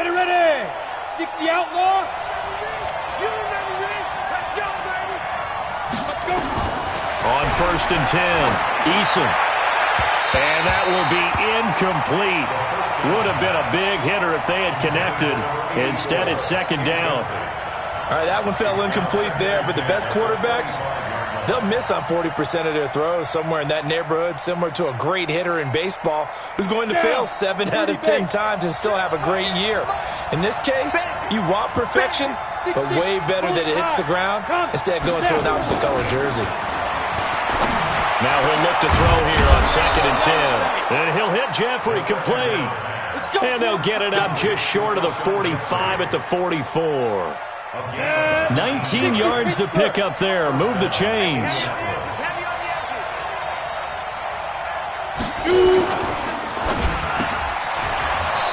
Ready, ready. 60 outlaw. Let's go, baby. Let's go. On 1st and 10, Eason. And that will be incomplete. Would have been a big hitter if they had connected. Instead, it's 2nd down. All right, that one fell incomplete there, but the best quarterbacks, they'll miss on 40% of their throws, somewhere in that neighborhood, similar to a great hitter in baseball who's going to fail 7 out of 10 times and still have a great year. In this case, you want perfection, but way better that it hits the ground instead of going to an opposite color jersey. Now he'll look to throw here on 2nd and 10. And he'll hit Jeffrey complete. And they'll get it up just short of the 45 at the 44. 19 yards to pick up there. Move the chains.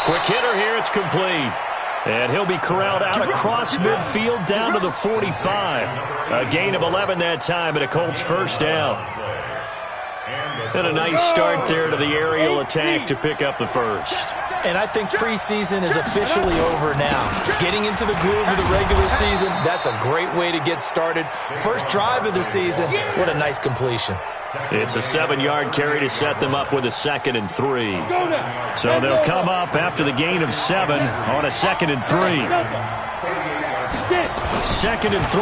Quick hitter here. It's complete. And he'll be corralled out across midfield down to the 45. A gain of 11 that time and a Colts 1st down. And a nice start there to the aerial attack to pick up the 1st. And I think preseason is officially over now. Getting into the groove of the regular season, that's a great way to get started. First drive of the season, what a nice completion. It's a 7-yard carry to set them up with a 2nd and 3. So they'll come up after the gain of 7 on a 2nd and 3. 2nd and 3.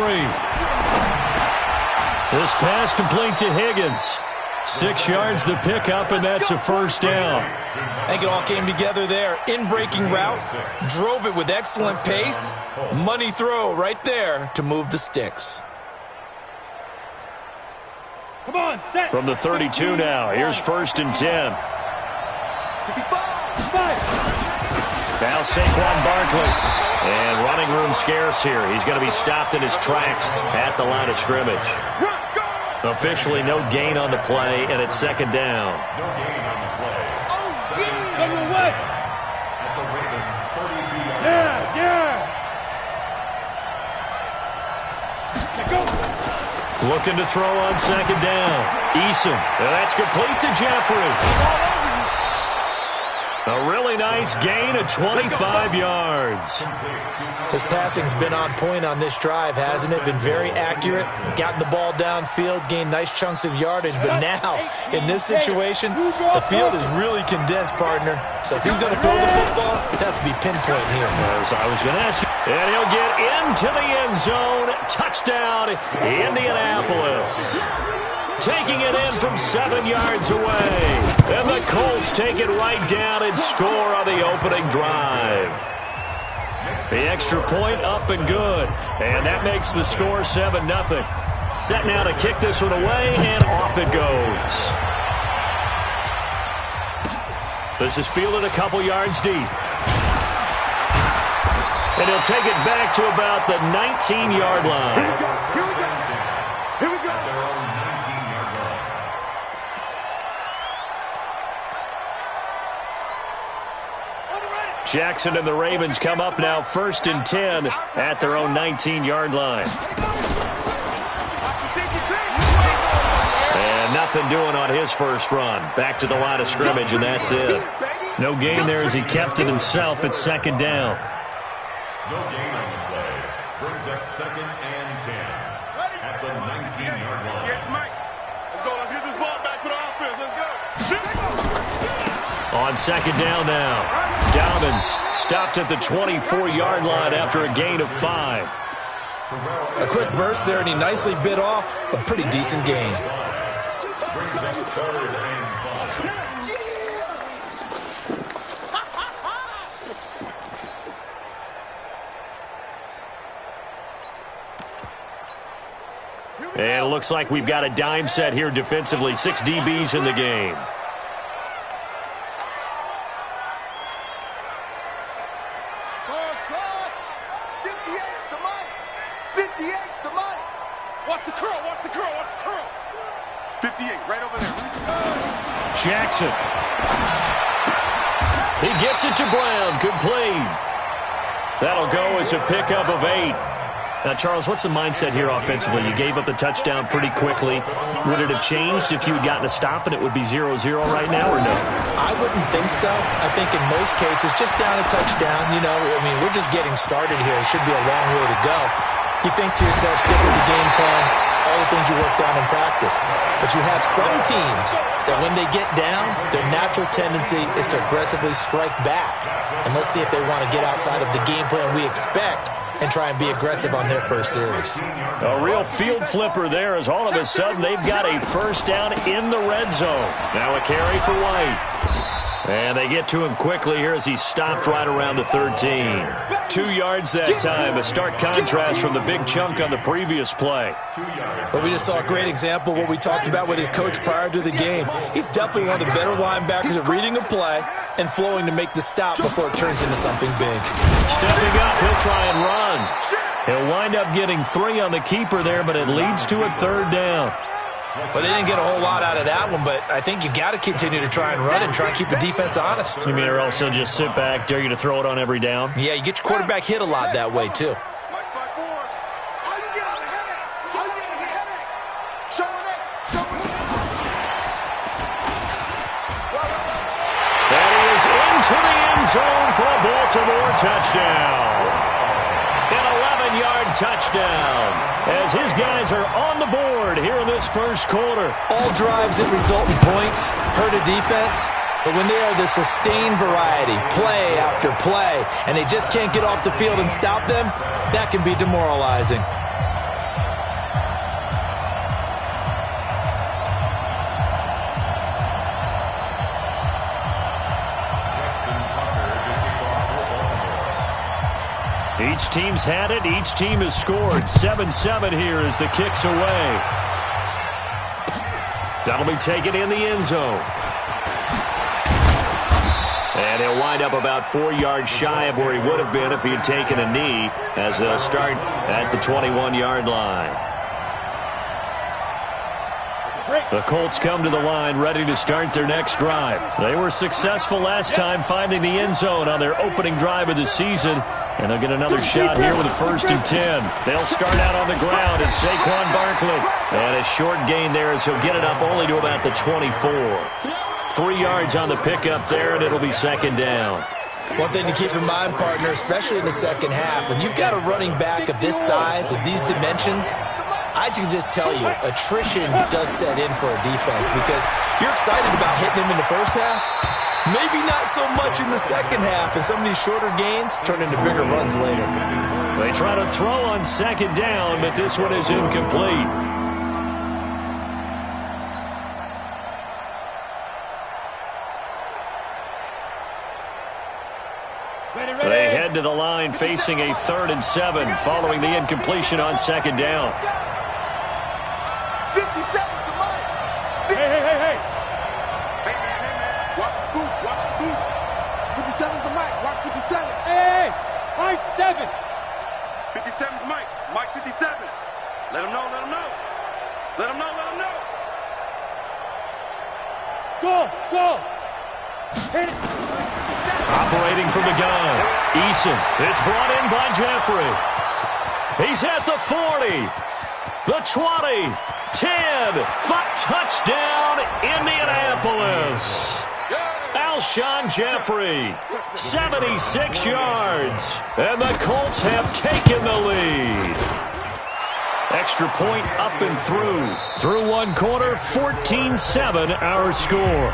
This pass complete to Higgins. 6 yards to pick up, and that's a 1st down. I think it all came together there. In-breaking route, drove it with excellent pace. Money throw right there to move the sticks. Come on, set. From the 32 now, here's 1st and 10. Now Saquon Barkley. And running room scarce here. He's going to be stopped in his tracks at the line of scrimmage. Officially no gain on the play, and it's 2nd down. Looking to throw on 2nd down. Eason. And that's complete to Jeffrey. A really nice gain of 25 yards. His passing's been on point on this drive, hasn't it? Been very accurate, gotten the ball downfield, gained nice chunks of yardage. But now, in this situation, the field is really condensed, partner. So if he's going to throw the football, it has to be pinpoint here. As I was going to ask you. And he'll get into the end zone. Touchdown, Indianapolis. Taking it in from 7 yards away. And the Colts take it right down and score on the opening drive. The extra point up and good. And that makes the score 7-0. Set now to kick this one away, and off it goes. This is fielded a couple yards deep. And he'll take it back to about the 19-yard line. Here we go. Here we go. Jackson and the Ravens come up now 1st and 10 at their own 19-yard line. And nothing doing on his first run. Back to the line of scrimmage, and that's it. No gain there as he kept it himself at 2nd down. No gain on the play. Brings up 2nd and 10 at the 19-yard line. Let's go. Let's get this ball back to the offense. Let's go. On 2nd down now. Dobbins stopped at the 24-yard line after a gain of 5. A quick burst there, and he nicely bit off a pretty decent gain. Brings up 3rd and 5. And it looks like we've got a dime set here defensively. 6 DBs in the game. Watch the curl. Watch the curl. Watch the curl. 58, right over there. Jackson. He gets it to Brown. Complete. That'll go as a pickup of 8. Now, Charles, what's the mindset here offensively? You gave up the touchdown pretty quickly. Would it have changed if you had gotten a stop and it would be 0-0 right now, or no? I wouldn't think so. I think in most cases, just down a touchdown, we're just getting started here. It should be a long way to go. You think to yourself, stick with the game plan, all the things you worked on in practice. But you have some teams that when they get down, their natural tendency is to aggressively strike back. And let's see if they want to get outside of the game plan we expect and try and be aggressive on their first series. A real field flipper there as all of a sudden they've got a first down in the red zone. Now a carry for White. And they get to him quickly here as he stopped right around the 13. 2 yards that time, a stark contrast from the big chunk on the previous play. But we just saw a great example of what we talked about with his coach prior to the game. He's definitely one of the better linebackers at reading a play and flowing to make the stop before it turns into something big. Stepping up, he'll try and run. He'll wind up getting 3 on the keeper there, but it leads to a third down. But they didn't get a whole lot out of that one, but I think you've got to continue to try and run and try and keep the defense honest. You mean or else they'll just sit back, dare you to throw it on every down? Yeah, you get your quarterback hit a lot that way, too. That is into the end zone for a Baltimore touchdown. An 11-yard touchdown as his guys are on the board here in this first quarter. All drives that result in points hurt a defense, but when they are the sustained variety, play after play, and they just can't get off the field and stop them, that can be demoralizing. Each team's had it. Each team has scored. 7-7 here as the kick's away. That'll be taken in the end zone. And he'll wind up about 4 yards shy of where he would have been if he had taken a knee, as they'll start at the 21-yard line. The Colts come to the line ready to start their next drive. They were successful last time finding the end zone on their opening drive of the season, and they'll get another shot here with a 1st and 10. They'll start out on the ground, and Saquon Barkley. And a short gain there as he'll get it up only to about the 24. 3 yards on the pickup there, and it'll be 2nd down. One thing to keep in mind, partner, especially in the second half, when you've got a running back of this size, of these dimensions, I can just tell you, attrition does set in for a defense because you're excited about hitting him in the first half. Maybe not so much in the second half, and some of these shorter gains turn into bigger runs later. They try to throw on 2nd down, but this one is incomplete. They head to the line facing a 3rd and 7 following the incompletion on 2nd down. 57 to Mike. Hey. Hey, man. Watch the boot. 57 to Mike. Watch 57. Hey. Mike 7. 57 to Mike. Mike 57. Let him know. Go. Hit it. Operating from the gun. Eason. It's brought in by Jeffrey. He's at the 40. The 20. 10. Touchdown, Indianapolis. Alshon Jeffrey. 76 yards. And the Colts have taken the lead. Extra point up and through. Through one quarter, 14-7 our score.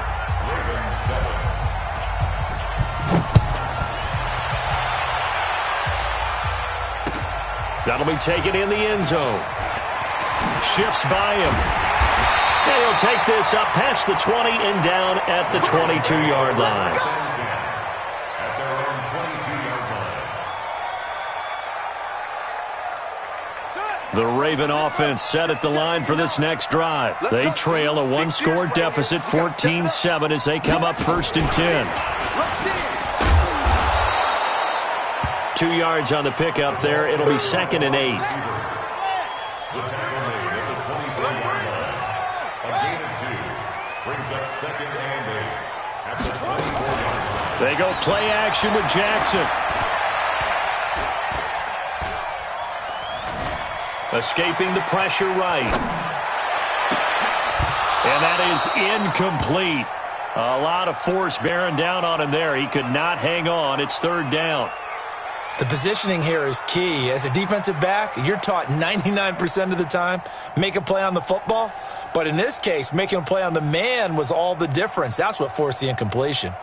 That'll be taken in the end zone. Shifts by him. And he'll take this up past the 20 and down at the 22-yard line. At their own 22-yard line. The Raven offense set at the line for this next drive. They trail a one-score deficit, 14-7, as they come up 1st and 10. 2 yards on the pickup there. It'll be 2nd and 8. The tackle made at the 23-yard line. A gain of 2 brings up 2nd and 8 at the 24-yard line. They go play action with Jackson. Escaping the pressure right. And that is incomplete. A lot of force bearing down on him there. He could not hang on. It's third down. The positioning here is key. As a defensive back, you're taught 99% of the time, make a play on the football. But in this case, making a play on the man was all the difference. That's what forced the incompletion.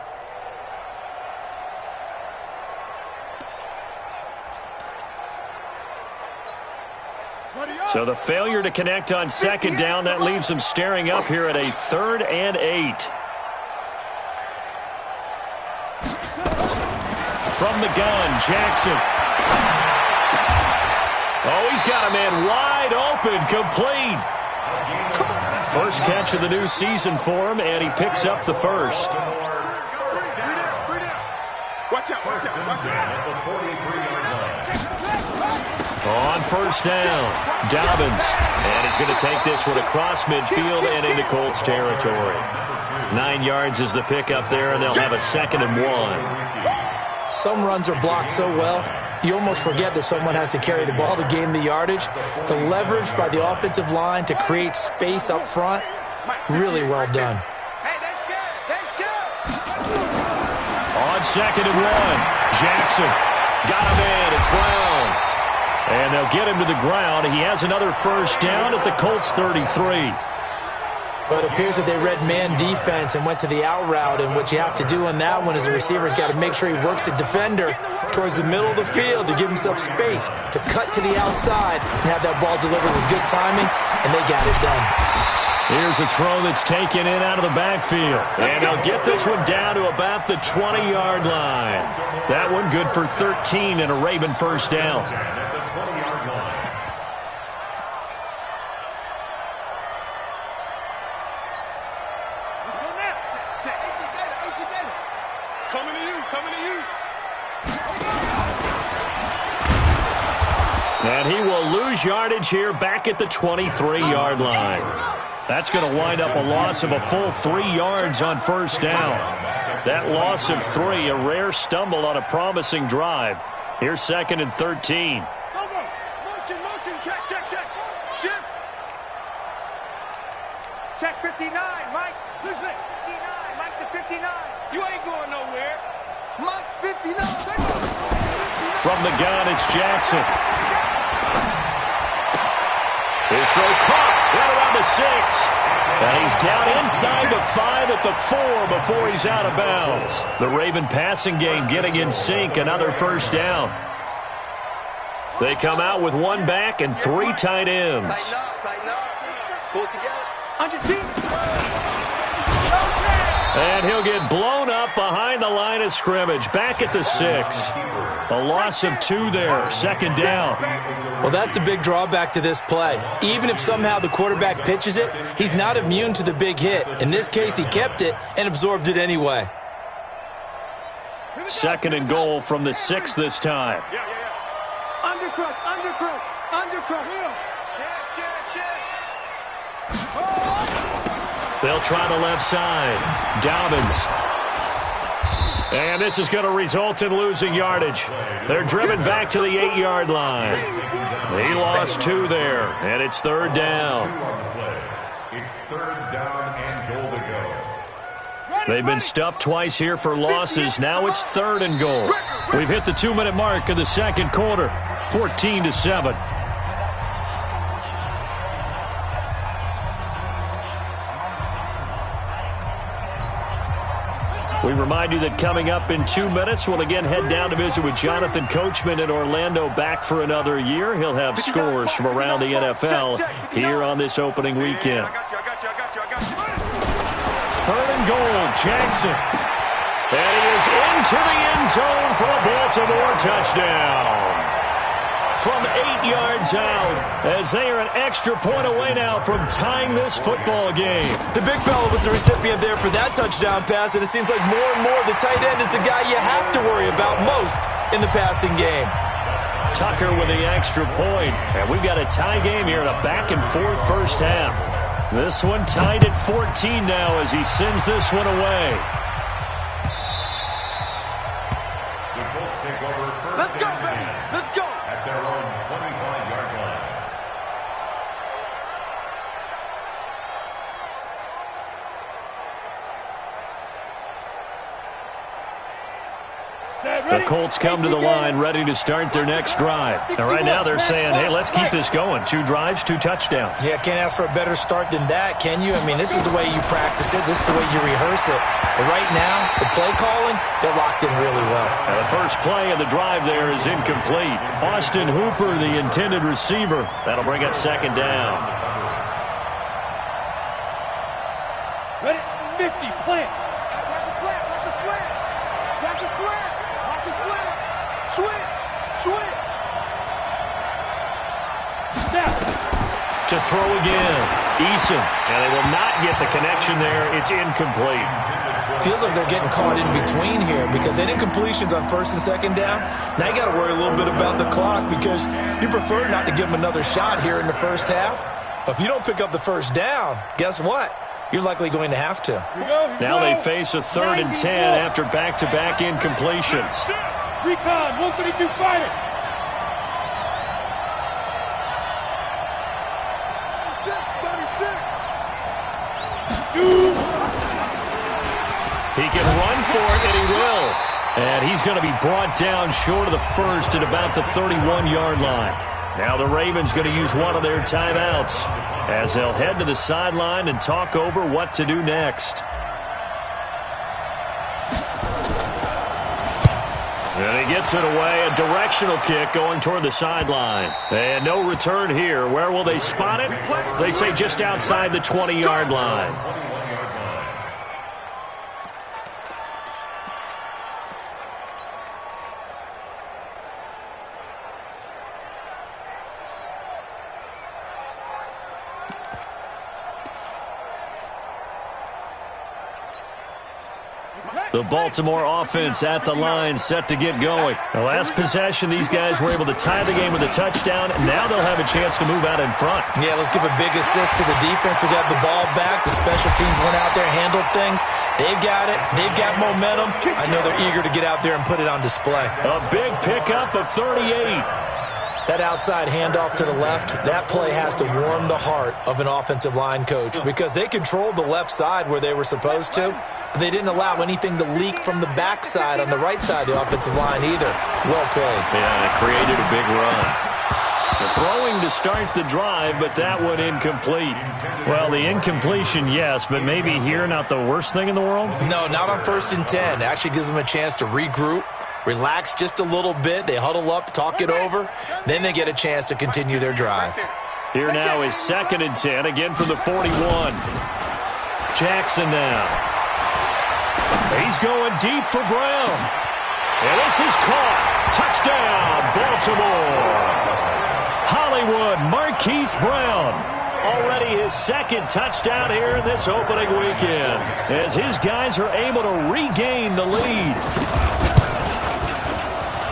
So the failure to connect on second down, that leaves them staring up here at a 3rd and 8. From the gun, Jackson. Oh, he's got a man wide open, complete. First catch of the new season for him, and he picks up the first. Watch out, watch out, watch out. On first down, Dobbins. And he's going to take this one across midfield and into Colts territory. 9 yards is the pickup there, and they'll have a 2nd and 1. Some runs are blocked so well, you almost forget that someone has to carry the ball to gain the yardage. The leverage by the offensive line to create space up front, really well done. On 2nd and 1, Jackson got him in. It's Brown. And they'll get him to the ground. He has another first down at the Colts 33. But it appears that they read man defense and went to the out route. And what you have to do on that one is the receiver's got to make sure he works the defender towards the middle of the field to give himself space to cut to the outside and have that ball delivered with good timing, and they got it done. Here's a throw that's taken in out of the backfield. And they'll get this one down to about the 20-yard line. That one good for 13 and a Raven first down. And he will lose yardage here back at the 23-yard line. That's going to wind up a loss of a full 3 yards on first down. That loss of 3, a rare stumble on a promising drive. Here's 2nd and 13. Motion, check. Shift. Check 59, Mike. 59, Mike to 59. You ain't going nowhere. Mike's 59. From the gun, it's Jackson. His throw caught right around the 6. And he's down inside the 5 at the 4 before he's out of bounds. The Raven passing game getting in sync, another first down. They come out with 1 back and 3 tight ends. Tighten up. Pull it together. 100 feet. And he'll get blown up behind the line of scrimmage, back at the 6. A loss of 2 there, 2nd down. Well, that's the big drawback to this play. Even if somehow the quarterback pitches it, he's not immune to the big hit. In this case, he kept it and absorbed it anyway. 2nd and goal from the 6 this time. Undercrush. They'll try the left side. Dobbins. And this is going to result in losing yardage. They're driven back to the 8-yard line. He lost 2 there, and it's 3rd down. It's 3rd down and goal to go. They've been stuffed twice here for losses. Now it's 3rd and goal. We've hit the 2-minute mark of the 2nd quarter, 14-7. We remind you that coming up in 2 minutes, we'll again head down to visit with Jonathan Coachman in Orlando, back for another year. He'll have scores from around the NFL here on this opening weekend. 3rd and goal, Jackson. And he is into the end zone for a Baltimore touchdown. From 8 yards out, as they are an extra point away now from tying this football game. The big fella was the recipient there for that touchdown pass, and it seems like more and more the tight end is the guy you have to worry about most in the passing game. Tucker with the extra point, and we've got a tie game here in a back-and-forth first half. This one tied at 14 now as he sends this one away. The Colts take over first and 10. Let's go. At their own 25-yard line. The Colts come to the line ready to start their next drive. And right now they're saying, hey, let's keep this going. 2 drives, 2 touchdowns. Yeah, can't ask for a better start than that, can you? I mean, this is the way you practice it. This is the way you rehearse it. But right now, the play calling, they're locked in really well. And the first play of the drive there is incomplete. Austin Hooper, the intended receiver. That'll bring up second down. Ready? 50, plant. Watch the slant, watch the slant. Watch the slant, watch the slant. Switch, switch. Snap. To throw again. Eason. And they will not get the connection there. It's incomplete. Feels like they're getting caught in between here because they did completions on first and second down. Now you got to worry a little bit about the clock because you prefer not to give them another shot here in the first half. But if you don't pick up the first down, guess what? You're likely going to have to. Now they face a 3rd and 10 after back-to-back incompletions. Recon, 132 fighter. 36. Shoot. He can run for it, and he will. And he's going to be brought down short of the first at about the 31-yard line. Now the Ravens going to use one of their timeouts as they'll head to the sideline and talk over what to do next. And he gets it away, a directional kick going toward the sideline. And no return here. Where will they spot it? They say just outside the 20-yard line. The Baltimore offense at the line, set to get going. The last possession, these guys were able to tie the game with a touchdown, and now they'll have a chance to move out in front. Yeah, let's give a big assist to the defense who got the ball back. The special teams went out there, handled things. They've got it. They've got momentum. I know they're eager to get out there and put it on display. A big pickup of 38. That outside handoff to the left, that play has to warm the heart of an offensive line coach because they controlled the left side where they were supposed to, but they didn't allow anything to leak from the backside on the right side of the offensive line either. Well played. Yeah, it created a big run. The throwing to start the drive, but that one incomplete. Well, the incompletion, yes, but maybe here not the worst thing in the world? No, not on 1st and 10. It actually gives them a chance to regroup, relax just a little bit. They huddle up, talk it over. Then they get a chance to continue their drive. Here now is 2nd and 10, again from the 41. Jackson now. He's going deep for Brown. And this is caught. Touchdown, Baltimore. Hollywood Marquise Brown. Already his 2nd touchdown here in this opening weekend as his guys are able to regain the lead.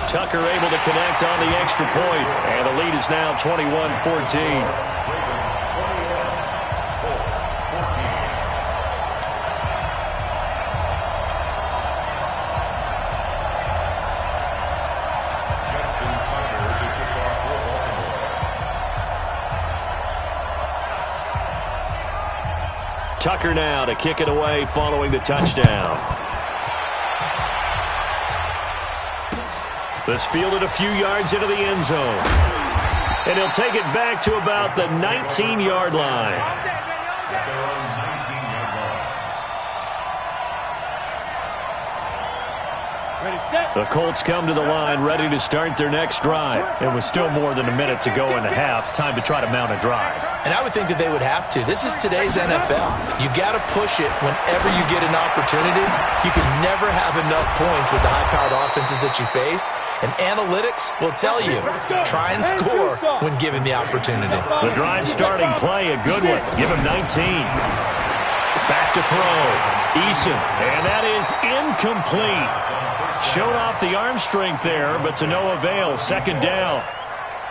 Tucker able to connect on the extra point, and the lead is now 21-14. Tucker now to kick it away following the touchdown. This fielded a few yards into the end zone. And he'll take it back to about the 19-yard line. The Colts come to the line ready to start their next drive. It was still more than a minute to go in the half. Time to try to mount a drive. And I would think that they would have to. This is today's NFL. You got to push it whenever you get an opportunity. You can never have enough points with the high-powered offenses that you face. And analytics will tell you, try and score when given the opportunity. The drive starting play, a good one. Give him 19. Back to throw. Eason. And that is incomplete. Showed off the arm strength there, but to no avail. 2nd down.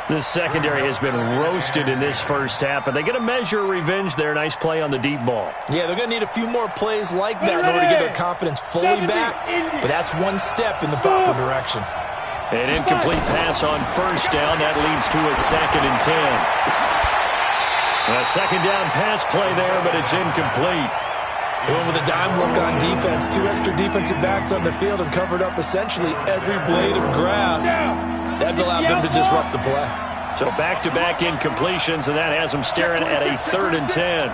This secondary has been roasted in this first half, but they get a measure of revenge there. Nice play on the deep ball. Yeah, they're going to need a few more plays like that in order to get their confidence fully back, but that's one step in the proper direction. An incomplete pass on 1st down. That leads to a 2nd and 10. A 2nd down pass play there, but it's incomplete. He went with a dime look on defense. 2 extra defensive backs on the field and covered up essentially every blade of grass. That allowed them to disrupt the play. So back-to-back incompletions, and that has them staring at a 3rd and 10.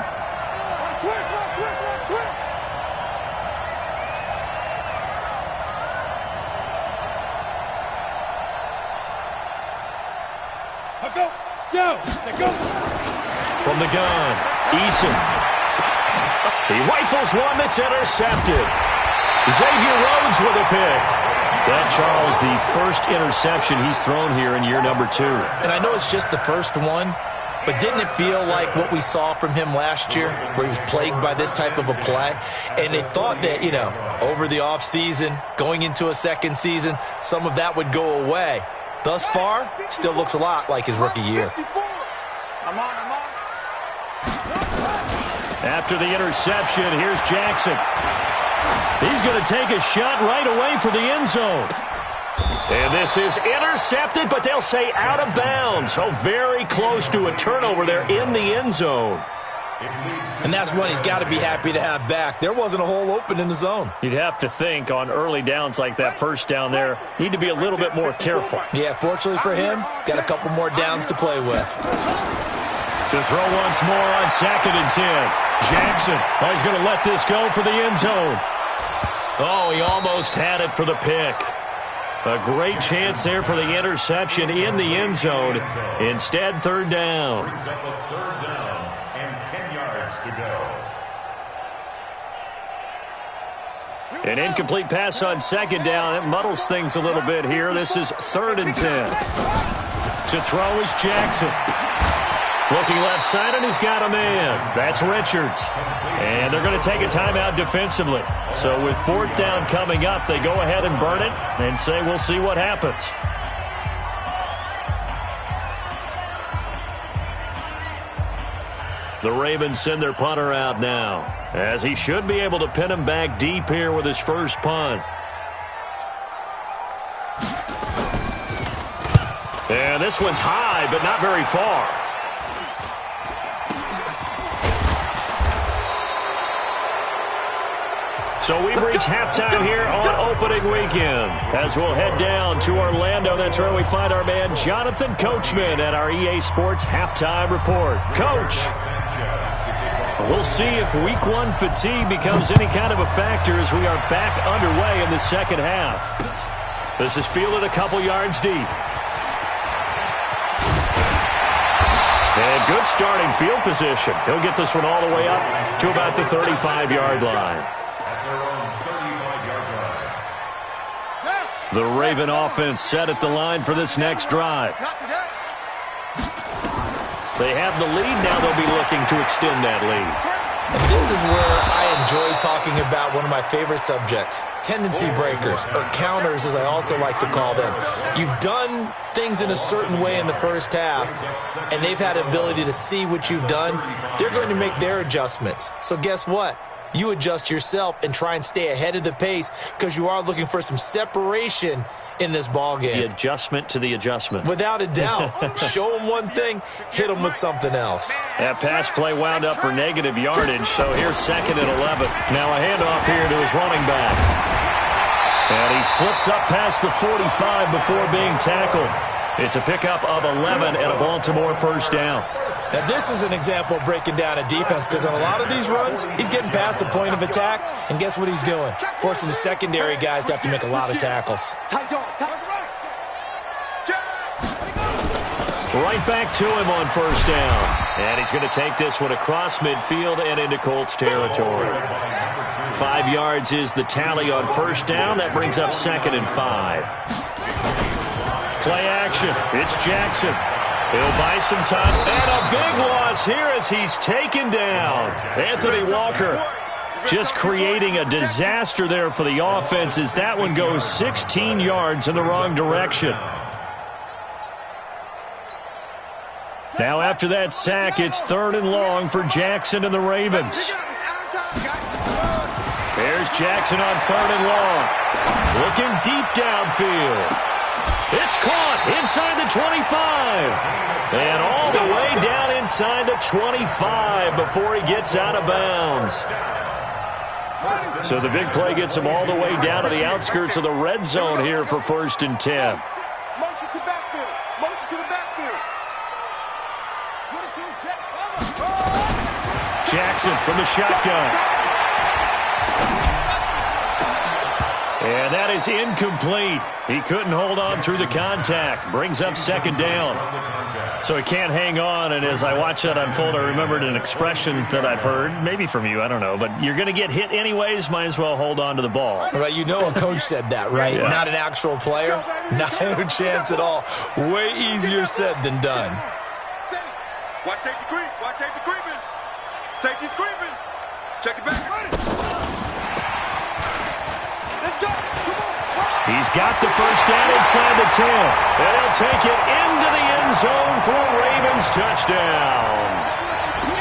Go. From the gun, Eason. He rifles one that's intercepted. Xavier Rhodes with a pick. That, Charles, the first interception he's thrown here in year number 2. And I know it's just the first one, but didn't it feel like what we saw from him last year, where he was plagued by this type of a play? And they thought that, over the offseason, going into a second season, some of that would go away. Thus far, still looks a lot like his rookie year. After the interception, here's Jackson. He's going to take a shot right away for the end zone. And this is intercepted, but they'll say out of bounds. So very close to a turnover there in the end zone. And that's one he's got to be happy to have back. There wasn't a hole open in the zone. You'd have to think on early downs like that first down there, need to be a little bit more careful. Yeah, fortunately for him, got a couple more downs to play with. To throw once more on 2nd and 10. Jackson, he's going to let this go for the end zone. Oh, he almost had it for the pick. A great chance there for the interception in the end zone. Instead, 3rd down. Brings up a 3rd down and 10 yards to go. An incomplete pass on 2nd down. It muddles things a little bit here. This is 3rd and 10. To throw is Jackson. Looking left side, and he's got a man. That's Richards. And they're going to take a timeout defensively. So with 4th down coming up, they go ahead and burn it and say we'll see what happens. The Ravens send their punter out now, as he should be able to pin him back deep here with his first punt. And this one's high, but not very far. So we've reached halftime here on opening weekend. As we'll head down to Orlando, that's where we find our man Jonathan Coachman at our EA Sports Halftime Report. Coach, we'll see if Week 1 fatigue becomes any kind of a factor as we are back underway in the second half. This is fielded a couple yards deep. And good starting field position. He'll get this one all the way up to about the 35-yard line. The Raven offense set at the line for this next drive. They have the lead. Now they'll be looking to extend that lead. And this is where I enjoy talking about one of my favorite subjects, tendency breakers, or counters as I also like to call them. You've done things in a certain way in the first half, and they've had the ability to see what you've done. They're going to make their adjustments. So guess what? You adjust yourself and try and stay ahead of the pace because you are looking for some separation in this ball game. The adjustment to the adjustment. Without a doubt. Show them one thing, hit them with something else. That pass play wound up for negative yardage, so here's 2nd and 11. Now a handoff here to his running back. And he slips up past the 45 before being tackled. It's a pickup of 11 and a Baltimore first down. Now, this is an example of breaking down a defense because on a lot of these runs, he's getting past the point of attack, and guess what he's doing? Forcing the secondary guys to have to make a lot of tackles. Right back to him on first down. And he's going to take this one across midfield and into Colts territory. 5 yards is the tally on first down. That brings up 2nd and 5. Play action. It's Jackson. He'll buy some time. And a big loss here as he's taken down. Anthony Walker just creating a disaster there for the offense as that one goes 16 yards in the wrong direction. Now after that sack, it's 3rd and long for Jackson and the Ravens. There's Jackson on 3rd and long. Looking deep downfield. It's caught inside the 25. And all the way down inside the 25 before he gets out of bounds. So the big play gets him all the way down to the outskirts of the red zone here for 1st and 10. Motion to backfield. Motion to the backfield. Jackson from the shotgun. And that is incomplete. He couldn't hold on through the contact. Brings up 2nd down. So he can't hang on, and as I watch that unfold, I remembered an expression that I've heard, maybe from you, I don't know, but you're going to get hit anyways, might as well hold on to the ball. Right, you know a coach said that, right? Yeah. Not an actual player. Not a chance at all. Way easier said than done. Watch safety creep. Watch safety creeping. Safety's creeping. Check it back. Let's go. Come on. He's got the 1st down inside the 10. And he'll take it into the end zone for a Ravens touchdown.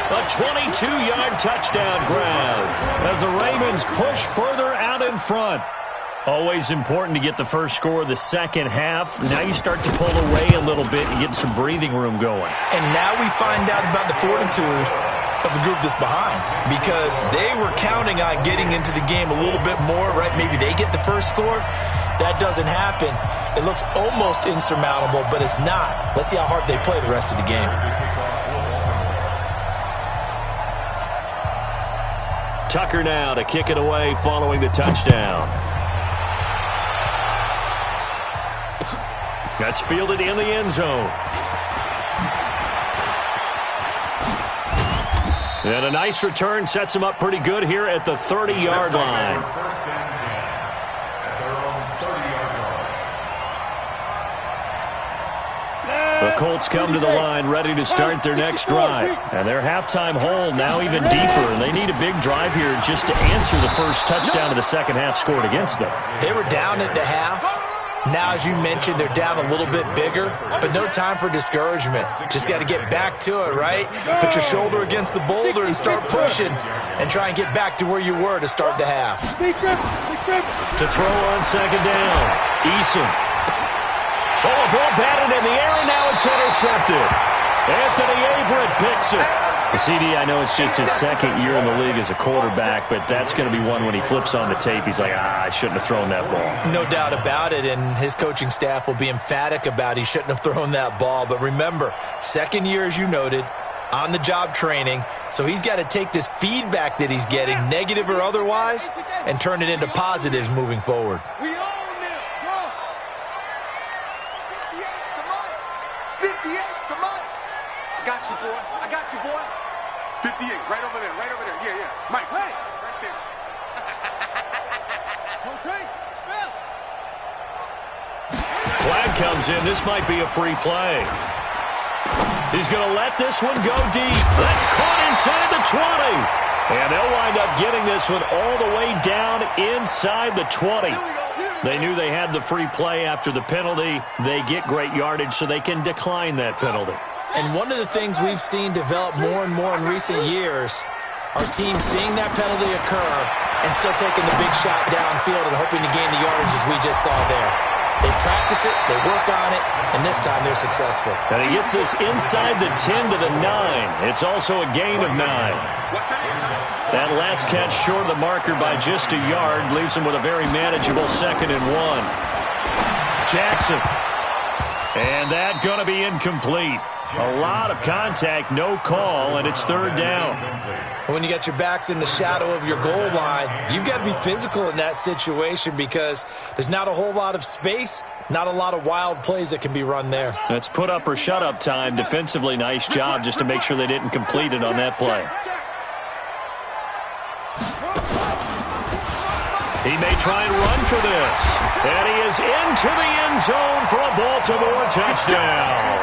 A 22-yard touchdown grab as the Ravens push further out in front. Always important to get the first score of the second half. Now you start to pull away a little bit and get some breathing room going. And now we find out about the fortitude of the group that's behind, because they were counting on getting into the game a little bit more, right? Maybe they get the first score. That doesn't happen. It looks almost insurmountable, but it's not. Let's see how hard they play the rest of the game. Tucker now to kick it away following the touchdown. That's fielded in the end zone. And a nice return sets him up pretty good here at the 30-yard line. The Colts come to the line ready to start their next drive. And their halftime hole now even deeper. And they need a big drive here just to answer the first touchdown of the second half scored against them. They were down at the half. Now, as you mentioned, they're down a little bit bigger, but no time for discouragement. Just got to get back to it, right? Put your shoulder against the boulder and start pushing and try and get back to where you were to start the half. To throw on 2nd down, Eason. Oh, a ball batted in the air, and now it's intercepted. Anthony Averett picks it. The CD, I know it's just his 2nd year in the league as a quarterback, but that's going to be one when he flips on the tape. He's like, I shouldn't have thrown that ball. No doubt about it, and his coaching staff will be emphatic about he shouldn't have thrown that ball. But remember, 2nd year, as you noted, on-the-job training, so he's got to take this feedback that he's getting, negative or otherwise, and turn it into positives moving forward. We own them. 58 to Mike. I got you, boy. I got you, boy. 58, right over there, right over there. Yeah, yeah. Mike, hey, right there. Flag comes in. This might be a free play. He's going to let this one go deep. That's caught inside the 20. And they'll wind up getting this one all the way down inside the 20. They knew they had the free play after the penalty. They get great yardage, so they can decline that penalty. And one of the things we've seen develop more and more in recent years are teams seeing that penalty occur and still taking the big shot downfield and hoping to gain the yardage as we just saw there. They practice it, they work on it, and this time they're successful. And he gets this inside the 10 to the 9. It's also a gain of 9. That last catch short of the marker by just a yard leaves him with a very manageable 2nd and 1. Jackson. And that going to be incomplete. A lot of contact, no call, and it's 3rd down. When you got your backs in the shadow of your goal line, you've got to be physical in that situation because there's not a whole lot of space, not a lot of wild plays that can be run there. That's put up or shut up time. Defensively, nice job just to make sure they didn't complete it on that play. He may try and run for this. And he is into the end zone for a Baltimore touchdown.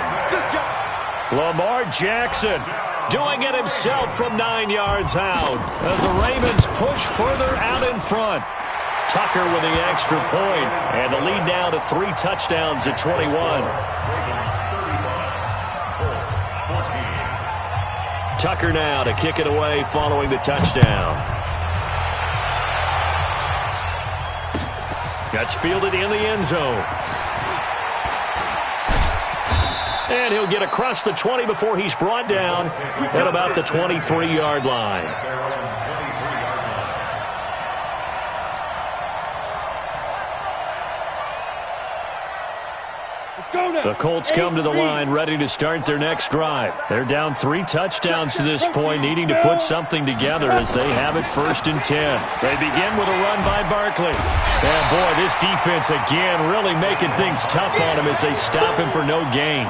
Lamar Jackson doing it himself from 9 yards out as the Ravens push further out in front. Tucker with the extra point, and the lead now to 3 touchdowns at 21. Tucker now to kick it away following the touchdown. That's fielded in the end zone. And he'll get across the 20 before he's brought down at about the 23-yard line. The Colts come to the line ready to start their next drive. They're down 3 touchdowns to this point, needing to put something together as they have it 1st and 10. They begin with a run by Barkley. And boy, this defense again really making things tough on him as they stop him for no gain.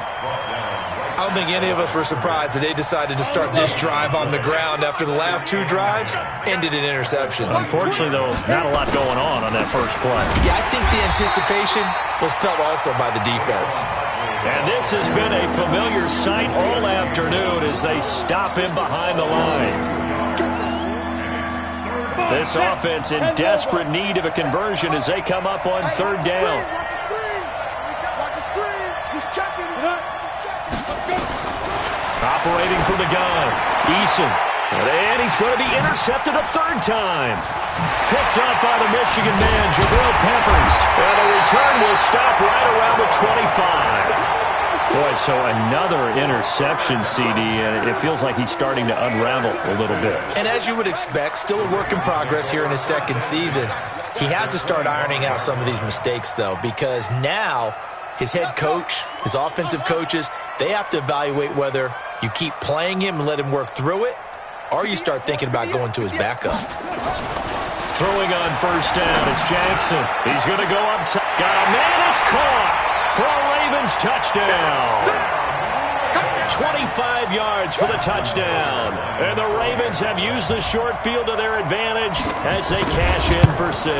I don't think any of us were surprised that they decided to start this drive on the ground after the last 2 drives ended in interceptions. Unfortunately, though, not a lot going on that first play. Yeah, I think the anticipation was felt also by the defense. And this has been a familiar sight all afternoon as they stop him behind the line. This offense in desperate need of a conversion as they come up on 3rd down. Operating from the gun, Eason. And he's going to be intercepted a 3rd time. Picked up by the Michigan man, Jabril Peppers. And the return will stop right around the 25. Boy, so another interception, CD, and it feels like he's starting to unravel a little bit. And as you would expect, still a work in progress here in his 2nd season. He has to start ironing out some of these mistakes, though, because now his head coach, his offensive coaches, they have to evaluate whether you keep playing him and let him work through it, or you start thinking about going to his backup. Throwing on 1st down, it's Jackson. He's going to go up top. Got a man, it's caught for a Ravens touchdown. 25 yards for the touchdown. And the Ravens have used the short field to their advantage as they cash in for 6.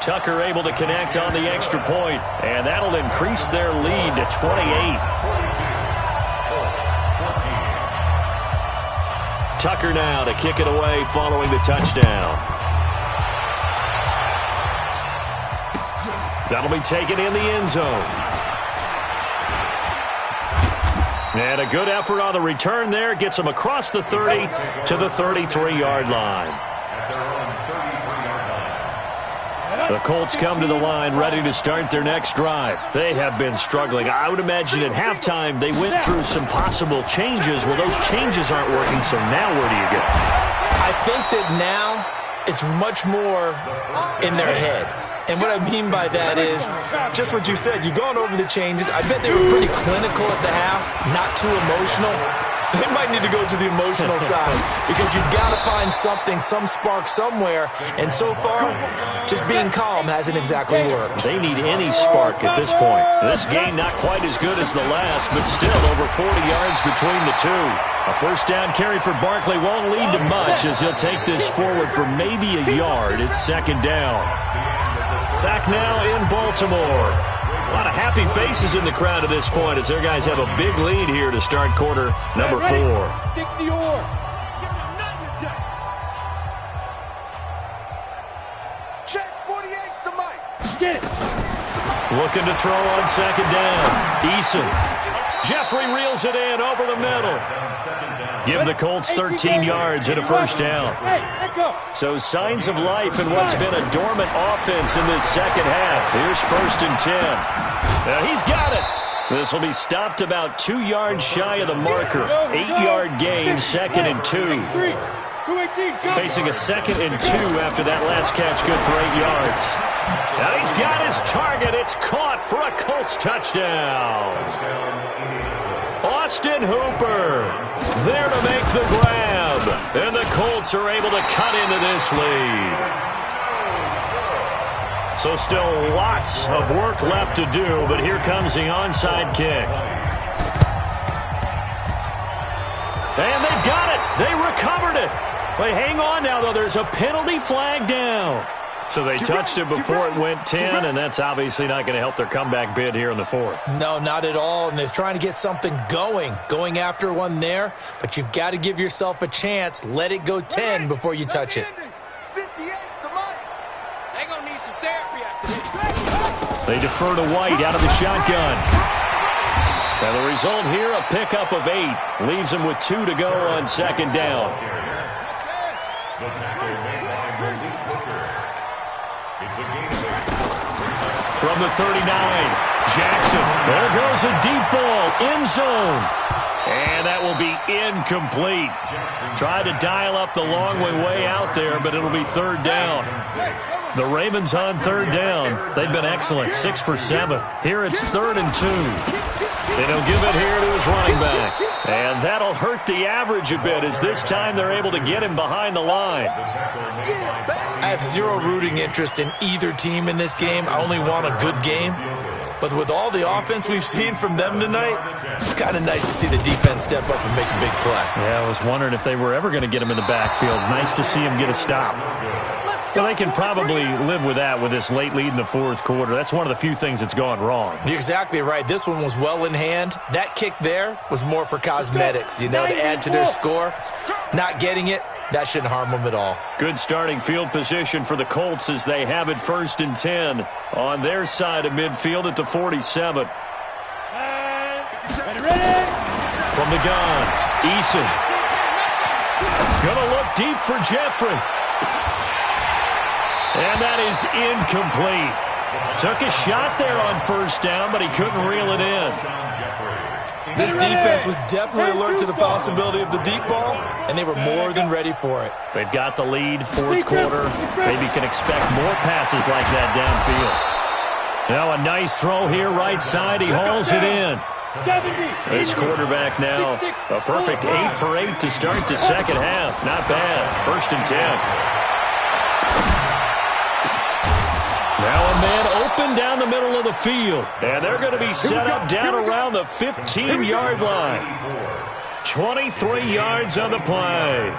Tucker able to connect on the extra point, and that'll increase their lead to 28. Tucker now to kick it away following the touchdown. That'll be taken in the end zone. And a good effort on the return there. Gets them across the 30 to the 33-yard line. The Colts come to the line ready to start their next drive. They have been struggling. I would imagine at halftime they went through some possible changes. Well, those changes aren't working, so now where do you go? I think that now it's much more in their head. And what I mean by that is just what you said. You've gone over the changes. I bet they were pretty clinical at the half, not too emotional. They might need to go to the emotional side because you've got to find something, some spark somewhere. And so far, just being calm hasn't exactly worked. They need any spark at this point. This game not quite as good as the last, but still over 40 yards between the two. A 1st down carry for Barkley won't lead to much as he'll take this forward for maybe a yard. It's 2nd down. Back now in Baltimore. A lot of happy faces in the crowd at this point as their guys have a big lead here to start quarter number 4. 60 or. Check 48's the mic. Get it. Looking to throw on 2nd down. Eason. Jeffrey reels it in over the middle. Give the Colts 13 yards and a 1st down. So signs of life in what's been a dormant offense in this 2nd half. Here's 1st and 10. Now he's got it. This will be stopped about 2 yards shy of the marker. 8-yard gain, 2nd and 2. Facing a 2nd and 2 after that last catch, good for 8 yards. Now he's got his target. It's caught for a Colts touchdown. Austin Hooper there to make the grab. And the Colts are able to cut into this lead. So still lots of work left to do, but here comes the onside kick. And they've got it. They recovered it. They hang on now, though. There's a penalty flag down. So they touched it before it went 10, and that's obviously not going to help their comeback bid here in the 4th. No, not at all, and they're trying to get something going after one there, but you've got to give yourself a chance. Let it go 10 before you touch it. 58's the mic. They're going to need some therapy after this. They defer to White out of the shotgun. And the result here, a pickup of 8. Leaves them with 2 to go on 2nd down. The tackle made by Malik Hooker. It's a gain of 8. From the 39, Jackson. There goes a deep ball, end zone. And that will be incomplete. Tried to dial up the long way out there, but it'll be 3rd down. The Ravens on third down. They've been excellent, 6 for 7. Here it's 3rd and 2. And he'll give it here to his running back. And that'll hurt the average a bit as this time they're able to get him behind the line. I have zero rooting interest in either team in this game. I only want a good game. But with all the offense we've seen from them tonight, it's kind of nice to see the defense step up and make a big play. Yeah, I was wondering if they were ever going to get him in the backfield. Nice to see him get a stop. Well, they can probably live with that with this late lead in the fourth quarter. That's one of the few things that's gone wrong. You're exactly right. This one was well in hand. That kick there was more for cosmetics, to add to their score. Not getting it, that shouldn't harm them at all. Good starting field position for the Colts as they have it 1st and 10 on their side of midfield at the 47. From the gun, Eason. Gonna look deep for Jeffrey. And that is incomplete. Took a shot there on 1st down, but he couldn't reel it in. This defense was definitely alert to the possibility of the deep ball, and they were more than ready for it. They've got the lead, fourth quarter. Maybe can expect more passes like that downfield. Now a nice throw here, right side. He hauls it in. This quarterback now, a perfect 8 for 8 to start the second half. Not bad. 1st and 10. Now a man open down the middle of the field. And they're going to be set up down around the 15-yard line. 23 yards on the play.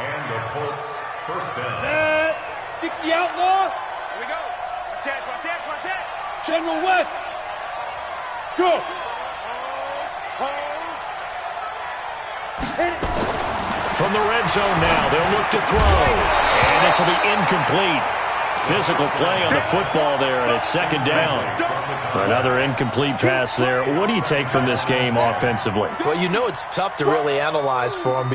And the Colts first down. 60 outlaw. Here we go. Watch it. General West. Go. From the red zone now, they'll look to throw. And this will be incomplete. Physical play on the football there, and it's 2nd down. Another incomplete pass there. What do you take from this game offensively? Well, it's tough to really analyze for them.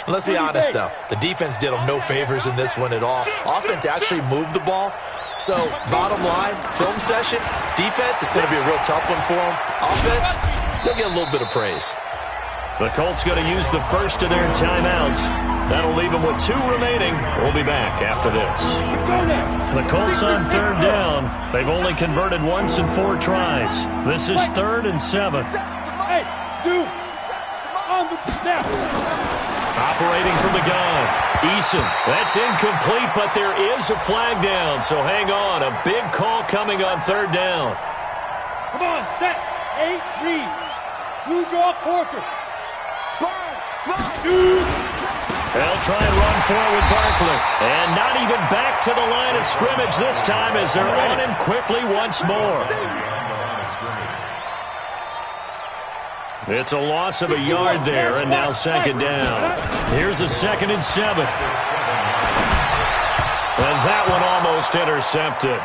Let's be honest, though. The defense did them no favors in this one at all. Offense actually moved the ball. So, bottom line, film session, defense is going to be a real tough one for them. Offense, they'll get a little bit of praise. The Colts going to use the first of their timeouts. That'll leave them with 2 remaining. We'll be back after this. The Colts on 3rd down. They've only converted once in 4 tries. This is 3rd and 7. Hey, dude. On the snap. Operating from the gun. Eason. That's incomplete, but there is a flag down, so hang on. A big call coming on 3rd down. Come on, set. 8, read. Blue draw Corker. They'll try and run forward with Barkley. And not even back to the line of scrimmage this time as they're on him quickly once more. It's a loss of a yard there, and now 2nd down. Here's a 2nd and 7. And that one almost intercepted.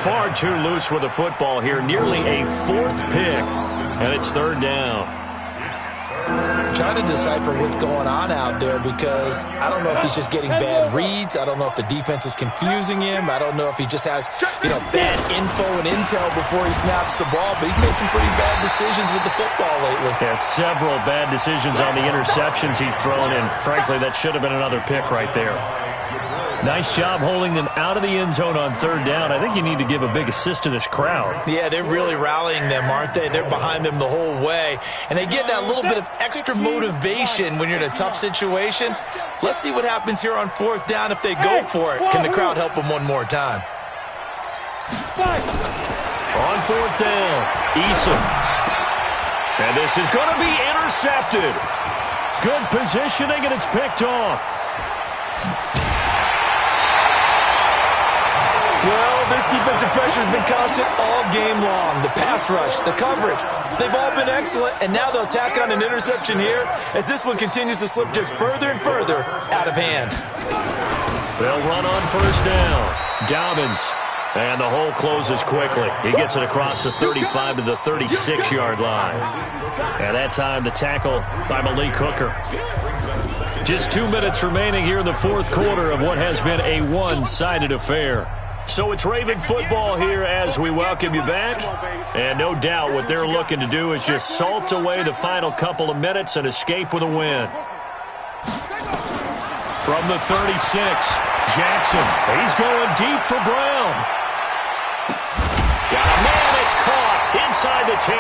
Far too loose with the football here. Nearly a 4th pick. And it's 3rd down. I'm trying to decipher what's going on out there because I don't know if he's just getting bad reads. I don't know if the defense is confusing him. I don't know if he just has, bad info and intel before he snaps the ball. But he's made some pretty bad decisions with the football lately. Yeah, several bad decisions on the interceptions he's thrown, and frankly, that should have been another pick right there. Nice job holding them out of the end zone on 3rd down. I think you need to give a big assist to this crowd. Yeah, they're really rallying them, aren't they? They're behind them the whole way. And they get that little bit of extra motivation when you're in a tough situation. Let's see what happens here on 4th down if they go for it. Can the crowd help them one more time? On 4th down, Eason. And this is going to be intercepted. Good positioning, and it's picked off. Well, this defensive pressure has been constant all game long. The pass rush, the coverage, they've all been excellent, and now they'll tack on an interception here as this one continues to slip just further and further out of hand. They'll run on 1st down. Dobbins. And the hole closes quickly. He gets it across the 35 to the 36-yard line. And that time, the tackle by Malik Hooker. Just 2 minutes remaining here in the fourth quarter of what has been a one-sided affair. So it's Raven football here as we welcome you back. And no doubt what they're looking to do is just salt away the final couple of minutes and escape with a win. From the 36, Jackson. He's going deep for Brown. Got a man, it's caught inside the 10.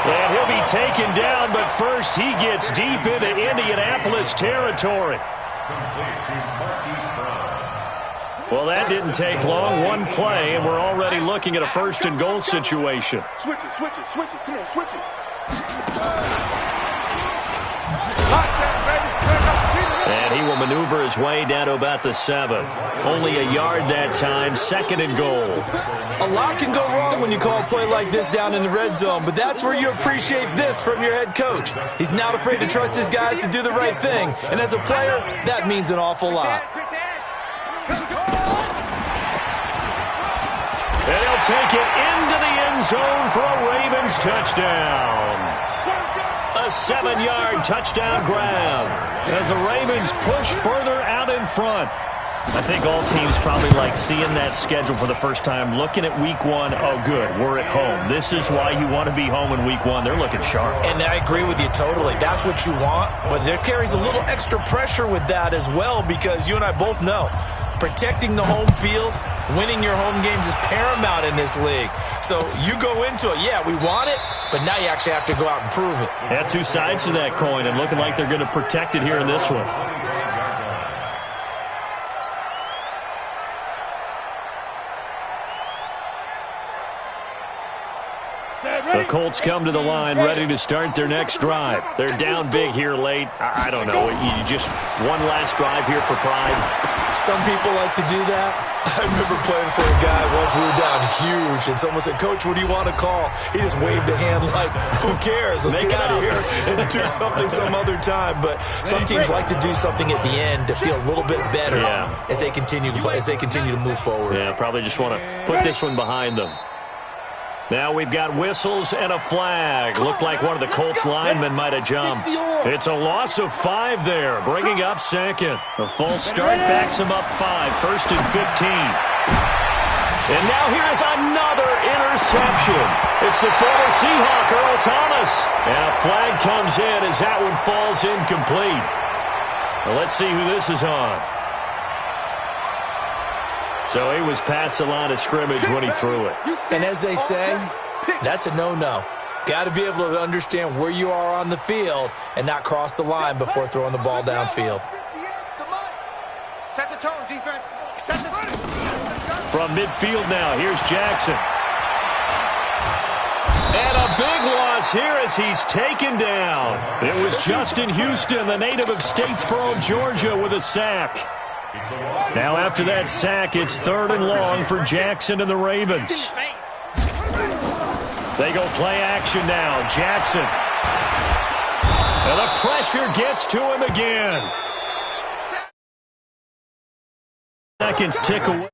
And he'll be taken down, but first he gets deep into Indianapolis territory. Well, that didn't take long. One play, and we're already looking at a first and goal situation. Switch it, switch it, switch it. Come on, switch it. And he will maneuver his way down to about the 7. Only a yard that time, second and goal. A lot can go wrong when you call a play like this down in the red zone, but that's where you appreciate this from your head coach. He's not afraid to trust his guys to do the right thing, and as a player, that means an awful lot. And he'll take it into the end zone for a Ravens touchdown. A 7-yard touchdown grab as the Ravens push further out in front. I think all teams probably like seeing that schedule for the first time, looking at week 1. Oh, good, we're at home. This is why you want to be home in week 1. They're looking sharp. And I agree with you totally. That's what you want, but there carries a little extra pressure with that as well because you and I both know protecting the home field, winning your home games is paramount in this league. So you go into it, yeah, we want it, but now you actually have to go out and prove it. Yeah, two sides to that coin, and looking like they're going to protect it here in this one. The Colts come to the line ready to start their next drive. They're down big here late. I don't know. You just one last drive here for pride. Some people like to do that. I remember playing for a guy once. We were down huge, and someone said, "Coach, what do you want to call?" He just waved a hand like, who cares? Let's get out of here and do something some other time. But some teams like to do something at the end to feel a little bit better as they continue to play, as they continue to move forward. Yeah, probably just want to put this one behind them. Now we've got whistles and a flag. Looked like one of the Colts linemen might have jumped. It's a loss of 5 there, bringing up second. A false start backs him up 5, first and 15. And now here is another interception. It's the former Seahawk, Earl Thomas. And a flag comes in as that one falls incomplete. Well, let's see who this is on. So he was past the line of scrimmage when he threw it. And as they say, that's a no-no. Got to be able to understand where you are on the field and not cross the line before throwing the ball downfield. Set the tone, defense. Set the tone. From midfield now, here's Jackson. And a big loss here as he's taken down. It was Justin Houston, the native of Statesboro, Georgia, with a sack. Now after that sack, it's 3rd and long for Jackson and the Ravens. They go play action now. Jackson. And the pressure gets to him again. Seconds tick away.